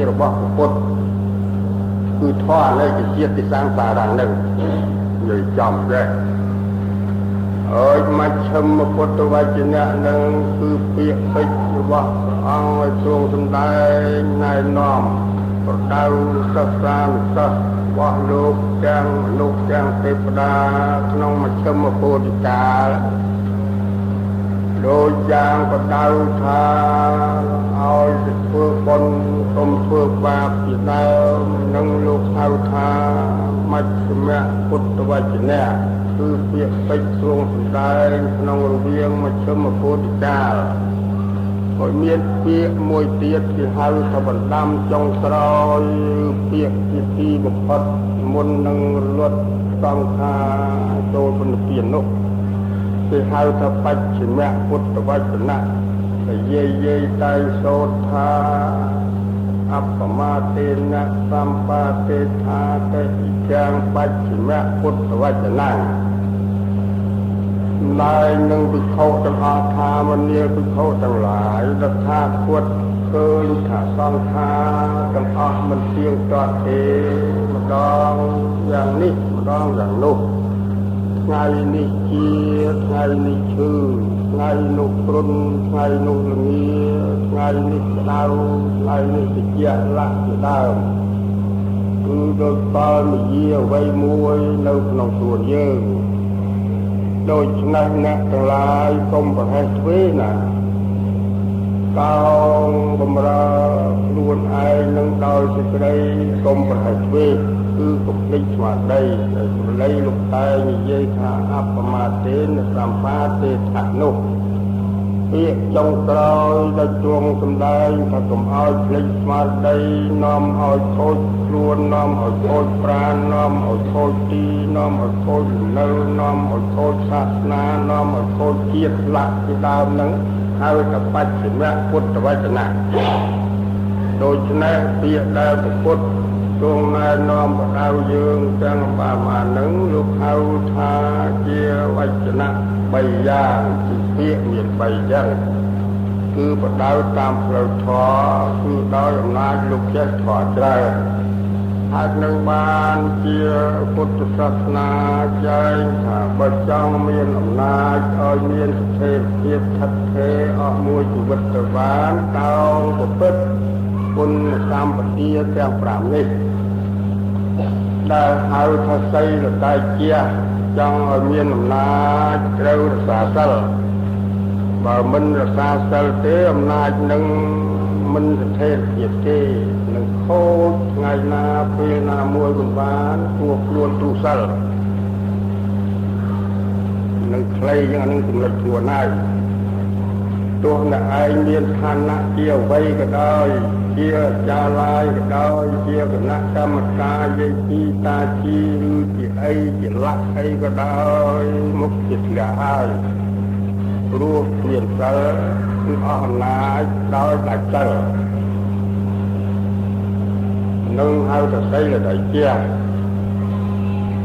របស់ពុទ្ធគឺធម៌នៃជាតិទីសាងសារៈនឹងនិយាយចំដែរអើយមជ្ឈិមពុទ្ធវចនៈនឹងគឺពាក្យពេចន៍របស់ព្រះអង្គឲ្យទ្រង់សម្ដែងណែនាំប្រដៅសិស្សសានុសិស្សរបស់លោកទាំងមនុស្សទាំងទេវតាក្នុងមជ្ឈិមពុទ្ធកាលដូចយ៉ាងប្រដៅថាឲ្យធ្វើបុណ្យកុំធ្វើបាបជាដើមនឹងលោកហៅថាមជ្ឈិមពុទ្ធវចនៈគឺពាក្យពេចន៍ទ្រង់សម្ដែងក្នុងរវាងមជ្ឈិមពុទ្ធកាលហើយមានពាក្យមួយទៀតគេហៅថាបណ្ដាំចុងក្រោយពាក្យជាទីបំផុតមុននឹងរលត់សង្ខារចូលពនិព្វាននោះគេហៅថាបច្ฉิមពុទ្ធវចនៈតែយាយតែសូត្រថាអបមាទេនៈសម្បាទេថាតេចាំបច្ฉิមពុទ្ធវចនៈឡើយនឹងភិក្ខុទាំងអស់ថាមនាលភិក្ខុទាំងឡាយតថាគតឃើញថាសង្ខារទាំងអស់មិនទៀងទាត់ទេម្ដងយ៉ាងនេះម្ដងយ៉ាងនោះថ្ងៃនេះជាថ្ងៃនេះឈឺថ្ងៃនោះព្រុនថ្ងៃនោះល្ងាថ្ងៃនេះក្តៅថ្ងៃនេះត្រជាក់លាក់ជាដើមគឺដូចបាល់មយាអ្វីមួយនៅក្នុងខ្លួនយើងដូច្នេះអ្នកទាំងឡាយកុំប្រហែសទ្វេណាកោងបំរើខ្លួនឯងនឹងដោយសេចក្តីកុំប្រហែសទ្វេគឺកុំភ្លេចស្មារតីដែលសម្លេងលោកតែនិយាយថាអបមាទេនសម្បាទេថៈនោះពាក្យចុងក្រោយដែលទ្រង់សម្ដែងថាកុំឲ្យភ្លេចស្មារតីនាំឲ្យខូចខ្លួននាំឲ្យខូចប្រាណនាំឲ្យខូចទីនាំឲ្យខូចនៅនាំឲ្យខូចសាសនានាំឲ្យខូចជាតិស្លាប់ជាដើមហ្នឹងហៅថាបច្ฉิមពុទ្ធវចនៈដូច្នេះពាក្យដែលពុទ្ធទ្រង់ណែនាំបដៅយើងទាំងបាមានឹងលោកហៅថាជាវចនៈ3យ៉ាងជាពាក្យមាន3យ៉ាងគឺបដៅតាមផ្លូវធម៌គឺដោយអំណាចលោកចេះធម៌ច្រើនហើយនឹងបានជាពុទ្ធសាសនាចែងថាបើចង់មានអំណាចឲ្យមានស្ថិរភាពថិតថេរអស់មួយជីវិតទៅបានតោងប្រព្រឹត្តគុណសម្បទាទាំង5នេះដែលហៅថាសីលតេជាចង់ឲ្យមានអំណាចត្រូវរក្សាសិលបើមិនរក្សាសិលទេអំណាចនឹងមិនស្ថិរភាពទេនឹងខូចថ្ងៃណាពេលណាមួយមិនបានទួខ្លួនទូសិលនឹងខ្លីយ៉ាងនឹងចំណុចខ្លួនហើយទោះអ្នកឯងមានឋានៈជាអ្វីក៏ដោយជាចាឡាយក៏ដោយជាគណៈកម្មការយាយជីតាជីឬជាអីជាលក្ខអីក៏ដោយមុខជាធ្លាក់ហើយព្រោះមានសិលគឺអស់អំណាចដោយដាច់សិលនឹងហៅថាសីលតេជា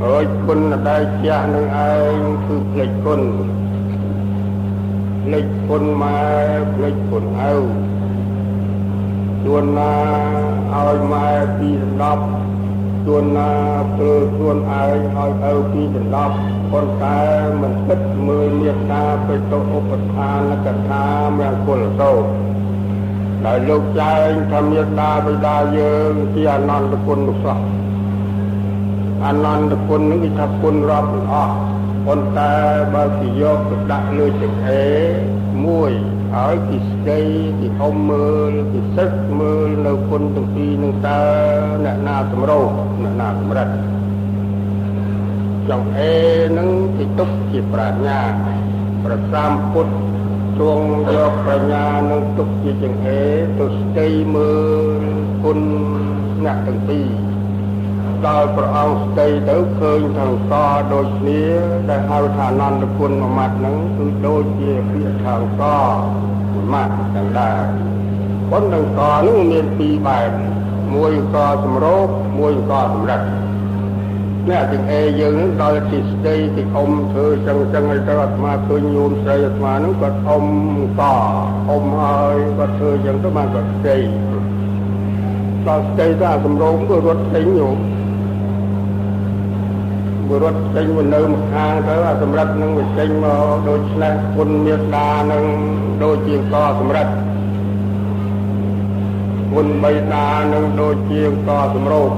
ហើយគុណដែលជានឹងឯងគឺភ្លេចគុណភ្លេចគុណម៉ែភ្លេចគុណឪជួនណាឲ្យម៉ែពីដណ្ដប់ជួនណាធ្វើខ្លួនឯងឲ្យឪពីដណ្ដប់ប៉ុន្តែមិនគិតមើលមេត្តាបិតុឧបឋានកថាមង្គលសោតដែលលោកចែងថាមេត្តាបិតាយើងជាអនន្តគុណនោះសោះអនន្តគុណនឹងគេថាគុណរាប់មិនអស់ប៉ុន្តែបើគេយកទៅដាក់លើចង្អេរមួយហើយគេស្ដីគេអុំមើលគេសឹកមើលនៅគុណទាំងពីរនឹងតើអ្នកណាសម្រោអ្នកណាសម្រិតចង្អេរនឹងគេទុកជាប្រាជ្ញាប្រសាមពុទ្ធទ្រង់យកប្រាជ្ញានឹងទុកជាចង្អេរទៅស្ដីមើលគុណអ្នកទាំងពីរដល់ព្រះអង្គស្ដីទៅឃើញខាងកដូចគ្នាដែលហៅថាអនន្តគុណមួយម៉ាត់ហ្នឹងគឺដូចជាពាក្យខាងកមួយម៉ាត់ទាំងដែរប៉ុន្តែកហ្នឹងមាន2បែបមួយកសម្រោគមួយកសម្រិតអ្នកទាំងអេយើងហ្នឹងដល់ទីស្ដីទីអុំធ្វើចឹងឲ្យទៅអាត្មាឃើញញោមស្រីអាត្មាហ្នឹងគាត់អុំកអុំហើយគាត់ធ្វើចឹងទៅបានគាត់ស្ដី ដល់ស្ដីថាសម្រោងក៏រត់ចេញอยู่រត់ចេញមកនៅម្ខាងទៅអាសម្រិតនឹងវាចេញមកដូចឆ្លេះគុណមេត្តានឹងដូចជាកសម្រិតគុណបៃតានឹងដូចជាកសម្រោង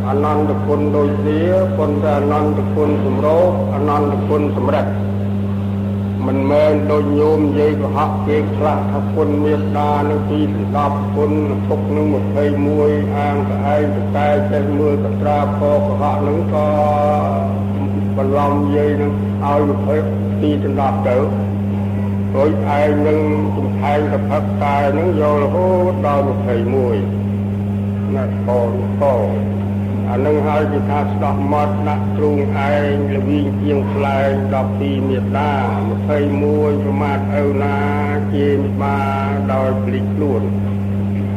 អនន្តគុណដូចគ្នាប៉ុន្តែអនន្តគុណសម្រោងអនន្តគុណសម្រិតមិនមែនដូចញោមនិយាយកុហកគេខ្លះថាគុណមេត្តានឹងពី10គុណពុកនឹង21អាងទៅឯងទៅតែចេះមើលកត្រាផកុហកនឹងក៏បន្លំនិយាយនឹងឲ្យ20ទីទៅ10ទៅដោយឯងនឹងចំខែងទៅផឹកតែនឹងយករហូតដល់21ណាកូនកោអានឹងហើយគេថាស្ដោះមាត់ដាក់ទ្រូងឯងល្វីងជាងខ្លែង12មេត្តា21ប្រមាថឪណាជាមិបាដោយភ្លេចខ្លួន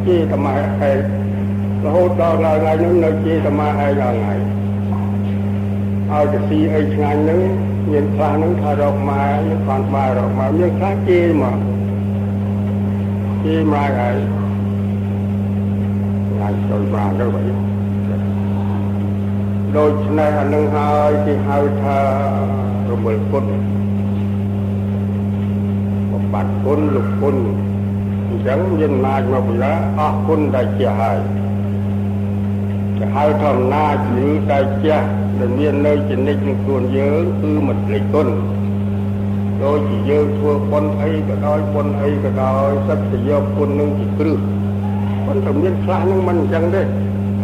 ជាតម៉ែឯងរហូតដល់ថ្ងៃនេះនៅជាតម៉ែឯងដល់ថ្ងៃឲ្យទៅស៊ីអីឆ្ងាញ់ហ្នឹងមានខ្លះហ្នឹងថារកម៉ែមានគាត់ម៉ែរកម៉ែមានខ្លះជេរមកជេរម៉ែហើយថ្ងៃចូលប្រាទៅវិញដូច្នេះអានឹងហើយគេហៅថារំលគុណបំបត្តិគុណលោកគុណអញ្ចឹងមានអំណាចមកពីណាអស់គុណដែលជាហើយគេហៅថាអំណាចឬតែជាដែលមាននៅជានិច្ចនឹងខ្លួនយើងគឺមិនភ្លេចគុណដូចជាយើងធ្វើបុណ្យអីក៏ដោយបុណ្យអីក៏ដោយសិតតែយកគុណនឹងជាគ្រឹះប៉ុន្តែមានខ្លះនឹងមិនអញ្ចឹងទេ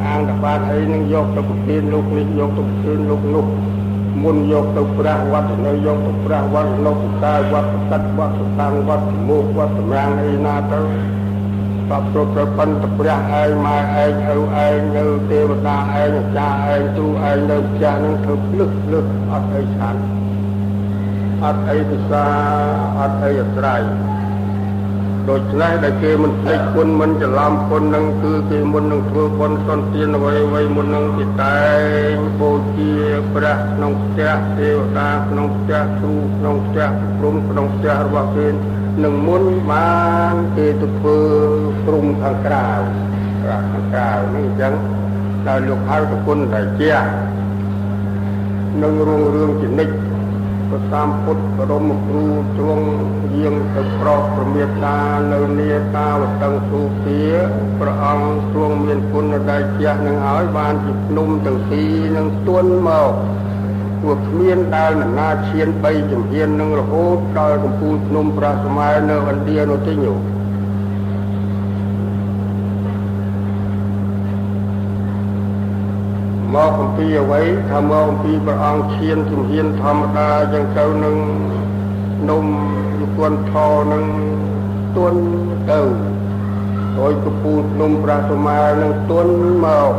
អាងតបានអីនឹងយកទៅប្រទានលោកនេះយកទៅប្រទានលោកនោះមុនយកទៅព្រះវត្តនៅយកទៅព្រះវត្តលោកតាវត្តសត្វវត្តសាងវត្តមុខវត្តសម្រាំងអីណាទៅបបគ្រប់ទៅប៉ុន្តែព្រះឯងម៉ែឯងឪឯងនៅទេវតាឯងអាចារ្យឯងគ្រូឯងនៅផ្ទះនឹងធ្វើភ្លឹះអត់អីឆាន់អត់អីពិសាអត់អីអត្រៃដូច្នេះដែលគេមិនភ្លេចគុណមិនច្រឡំគុណនឹងគឺគេមុននឹងធ្វើបុណ្យសន្តានអ្វីមុននឹងគេតែងបូជាព្រះក្នុងផ្ទះទេវតាក្នុងផ្ទះគ្រូក្នុងផ្ទះព្រំក្នុងផ្ទះរបស់គេនឹងមុនបានគេទៅធ្វើព្រំខាងក្រៅខាងក្រៅនេះអញ្ចឹងដល់លោកហៅទៅគុណតែជានឹងរឿងជានិច្ចព្រះសម្ពុទ្ធបរមគ្រូទ្រង់យាងទៅប្រោសប្រមេត្តានៅនាតាវតឹងទូទាព្រះអង្គទ្រង់មានគុណដែលជានឹងហើយបានជាភ្នំទាំងពីរនឹងស្ទួនមកពួកគ្មានដែលនរណាឈាន3ជំហាននឹងរហូតដល់កំពូលភ្នំព្រះសម័យនៅឥណ្ឌានោះទេញោមមកអំពីអ្វីថាមកអំពីព្រះអង្គឈានជំហានធម្មតាចឹងទៅនឹងនំយុគន្ធធនឹងទួនទៅដោយកំពូលភ្នំព្រះសម័យនឹងទួនមក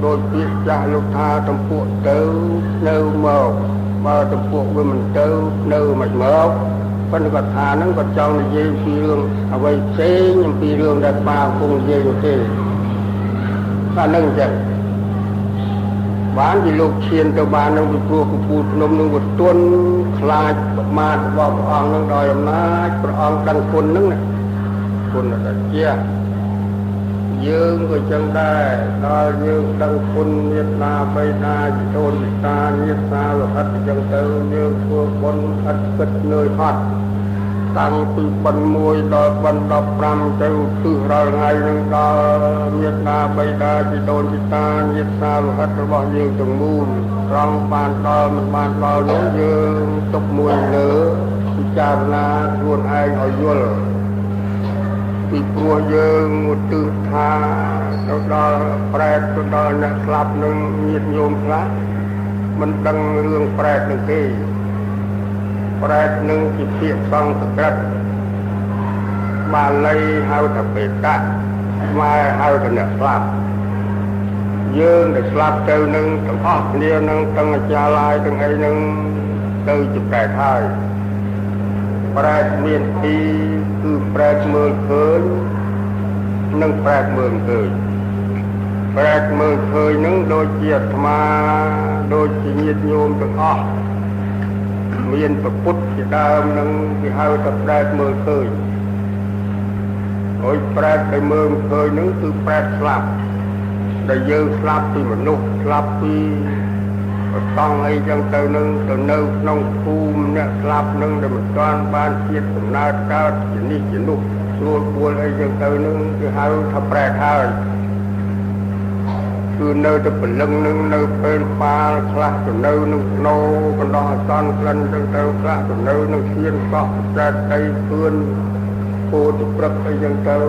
ដោយពាក្យចាស់លោកថាតំពួកទៅនៅមកបើតំពួកវាមិនទៅនៅមិនមកប៉ុន្តែគាត់ថាហ្នឹងគាត់ចង់និយាយពីរឿងអ្វីផ្សេងអំពីរឿងដែលបាគង់និយាយនោះទេតែនឹងចឹងបានជាលោកឈានទៅបាននឹងពីព្រោះកំពូលភ្នំនឹងវាទន់ខ្លាចប្រមាថរបស់ព្រះអង្គនឹងដោយអំណាចព្រះអង្គដឹងគុណនឹងគុណដែលជាយើងក៏ចឹងដែរដល់យើងដឹងគុណមេត្តាបៃតាជីដូនជីតាញាតិសាលោហិតចឹងទៅយើងធ្វើបុណ្យអត់គិតនឿយហត់តាំងពីបុណ្យ1ដល់បុណ្យ15ទៅគឺរាល់ថ្ងៃនឹងដល់មេត្តាបៃតាជីដូនជីតាញាតិសាលោហិតរបស់យើងទាំងមូលត្រង់បានដល់មិនបានដល់នោះយើងទុកមួយលើពិចារណាខ្លួនឯងឲ្យយល់ពីព្រោះយើងឧទ្ទិសថាទៅដល់ប្រែតទៅដល់អ្នកស្លាប់នឹងញាតិញោមខ្លះមិនដឹងរឿងប្រែតនឹងទេប្រែតនឹងជាពាក្យសំស្ក្រឹតបាលីហៅថាបេតៈខ្មែរហៅថាអ្នកស្លាប់យើងដែលស្លាប់ទៅនឹងទាំងអស់គ្នានឹងទាំងអាចារ្យឡាយទាំងអីនឹងទៅជាប្រែតហើយប្រែតមានទីគឺប្រែតមើលឃើញនិងប្រែតមើលឃើញប្រែតមើលឃើញនឹងដូចជាអាត្មាដូចជាញាតិញោមទាំងអស់មានប្រពុតជាដើមនឹងគេហៅថាប្រែតមើលឃើញហើយប្រែតដែលមើលឃើញនឹងគឺប្រែតស្លាប់ ដែលយើងស្លាប់ពីមនុស្សស្លាប់ពីតង់អីចឹងទៅនឹងទៅនៅក្នុងភូមិអ្នកស្លាប់នឹងដែលមិនទាន់បានជាតិកំណើតកើតជានេះជានោះស្រួលបួលអីចឹងទៅនឹងគឺហៅថាប្រែកហើយគឺនៅទៅព្រលឹងនឹងនៅពេលប៉ាលខ្លះទៅនៅនឹងស្នូកណ្ដោះអសន្នក្លិនចឹងទៅខ្លះទៅនៅនឹងឈានកោះប្រែកដីភឿនពោធិព្រឹកអីចឹងទៅ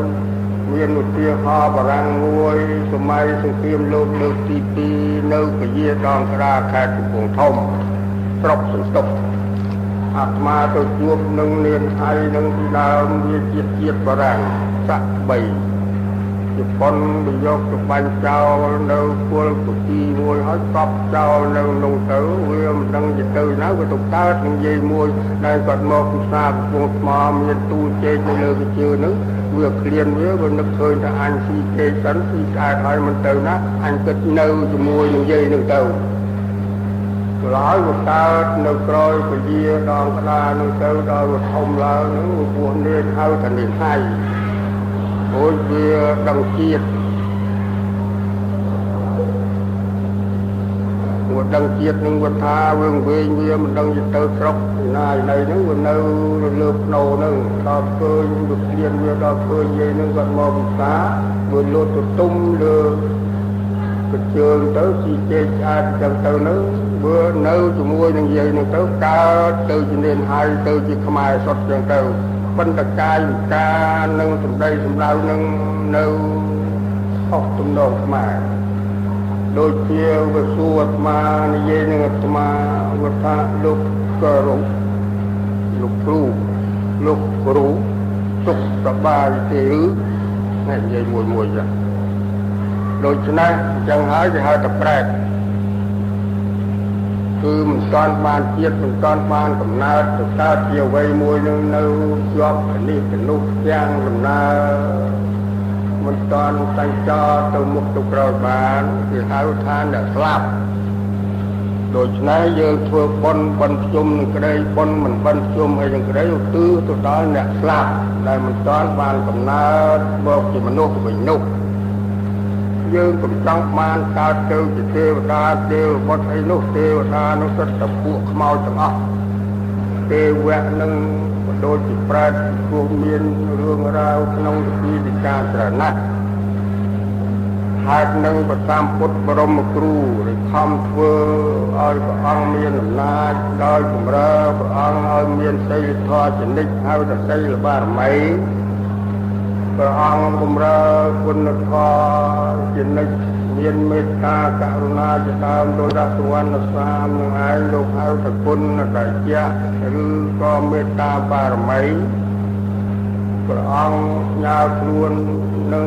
មានឧទាហរណ៍បារាំងមួយសម័យសង្គ្រាមលោកលើកទី2នៅពជាដងក្រាខេត្តកំពង់ធំស្រុកសន្ទុកអាត្មាទៅជួបនឹងនាងថៃនឹងពីដើមវាជាតិបារាំងសាក់3ជប៉ុនវាយកទៅបាញ់ចោលនៅគល់កទីមួយហើយកប់ចោលនៅក្នុងទៅវាមិនដឹងទៅណាវាទៅកើតនឹងនិយាយមួយដែលគាត់មកពីផ្សារកំពង់ថ្មមានទូជែកនៅលើកជើនឹងវាឃ្លានវានឹកឃើញថាអញស៊ីជែកសិនស៊ីស្អាតហើយមិនទៅណាអញគិតនៅជាមួយនឹងយាយនឹងទៅឡើយវាកើតនៅក្រោយពជាដងក្តារនឹងទៅដល់វាធំឡើងនឹងពួកនេះហៅថានាងថៃអូយវាដឹងជាតិវាដឹងជាតិនឹងវាថាវាវិញវាមិនដឹងទៅស្រុកណាយនៅហ្នឹងវានៅលើភ្នោហ្នឹងដល់ឃើញវាឃ្លានវាដល់ឃើញយាយហ្នឹងគាត់មកពិសាវាលោតទៅទុំលើកជើងទៅស៊ីជែកស្អាតចឹងទៅហ្នឹងវានៅជាមួយនឹងយាយហ្នឹងទៅកើតទៅជានាងហើយទៅជាខ្មែរសុទ្ធចឹងទៅប៉ុន្តែកាយវិការនិងសម្ដីសម្ដៅនឹងនៅខុសទំនងខ្មែរដូចជាវាសួរអាត្មានិយាយនឹងអាត្មាវាថាលោកក៏លោកគ្រូសុខសប្បាយទេឬនិយាយមួយចឹងដូច្នេះអញ្ចឹងហើយគេហៅថាប្រែកគឺមិនទាន់បានជាតិមិនទាន់បានកំណើតទៅកើតជាអ្វីមួយនឹងនៅជាប់នេះទៅនោះទាំងដំណើរមិនទាន់តាំងចោលទៅមុខទៅក្រោយបានគេហៅថាអ្នកស្លាប់ដូច្នេះយើងធ្វើបុណ្យភ្ជុំនឹងក្តីបុណ្យមិនបិណ្ឌភ្ជុំអីនឹងក្តីឧទ្ទិសទៅដល់អ្នកស្លាប់ដែលមិនទាន់បានកំណើតមកជាមនុស្សវិញនោះយើងកំចង់បានកើតទៅជាទេវតាទេវបុត្រអីនោះទេវតានោះសិតតែពួកខ្មោចទាំងអស់ទេវៈនឹងដូចជាប្រែតព្រោះមានរឿងរ៉ាវក្នុងពិធីការច្រើនណាស់ហេតុនឹងប្រតាមពុទ្ធបរមគ្រូដែលខំធ្វើឲ្យព្រះអង្គមានអំណាចដោយបម្រើព្រះអង្គឲ្យមានសីលធម៌ចនិចហៅថាសីលបារមីព្រះអង្គបម្រើគុណធម៌ជានិច្ចមានមេត្តាករុណាជាដើមដោយរសវណ្ណសាមនឹងឯងលោកហៅថាគុណតេយៈឬក៏មេត្តាបារមីព្រះអង្គញើខ្លួននឹង